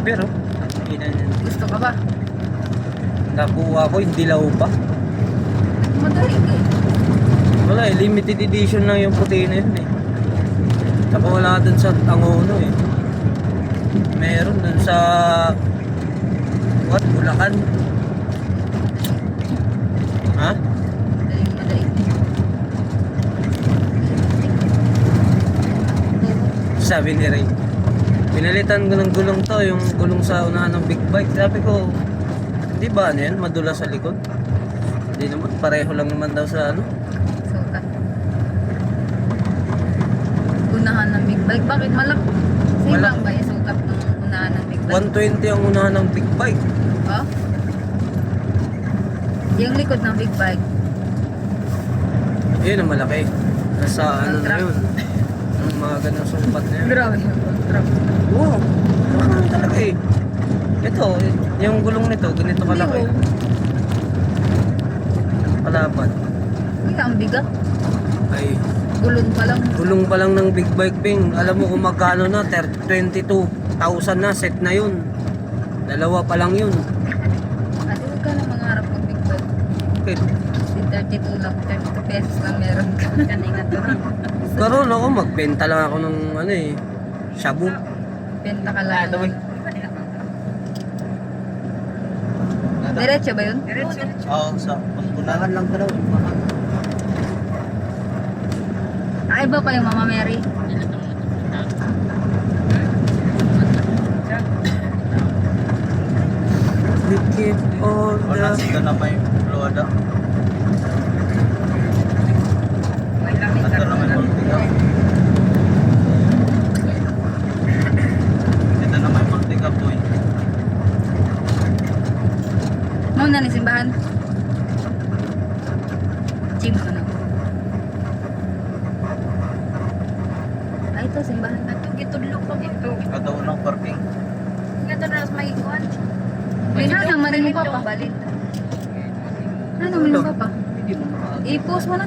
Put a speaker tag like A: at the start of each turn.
A: driver, oh.
B: Gusto ka ba?
A: Nakuha ko, hindi dilaw pa.
B: Madali ka eh.
A: Wala eh, limited edition lang yung puti na yun eh. Saka wala dun sa Angono eh. Meron dun sa Bulacan. Ha?
B: Madali.
A: Sabi ni Ray, pinalitan ko ng gulong to, yung gulong sa unahan ng big bike. Sabi ko, di ba ano yan, madulas sa likod? Hindi naman, pareho lang naman daw sa ano.
B: Sukat. Unahan ng big bike. Bakit malaki? Sa
A: Malaki.
B: ibang ba yung sukat ng unahan ng big bike?
A: 120 ang unahan ng big bike.
B: Oh? Yung likod ng big bike.
A: Yun ang malaki. Nasa ano na yun. Ang mga ganang sukat na yun.
B: Grabe yung contract.
A: Oo, baka talaga eh. Ito, yung gulong nito, ganito kalaki. Kalaban.
B: Ay, ang bigat.
A: Ay,
B: Gulong pa lang.
A: gulong pa lang ng big bike, Ping. Alam mo kung magkano na, 22,000 na, set na yun. Dalawa pa lang yun.
B: Ate, huwag ka na mangarap ng big bike.
A: Okay.
B: Si 32 lang, 32 pesos lang meron ka. Kanina to.
A: Karoon ako, magbenta lang ako ng ano eh, shabu.
B: Benta ka lang. Diretso ba yun? Diretso.
A: Oo, sa unahan lang ka daw.
B: Ay, iba pa yung Mama Mary.
A: We keep all the...
C: Ito na pa yung Florida.
B: May lamig
C: Ito naman yung Multiga. Ito naman yung Multiga boy.
B: Muna ni simbahan. Chim ko na. Ay, ito simbahan. Ito, gitudlok ko ito.
C: Ito unang parking.
B: Ito na sa may ikuan. Ano, manin mo pa pa? Ano, manin mo pa pa? I-post mo na.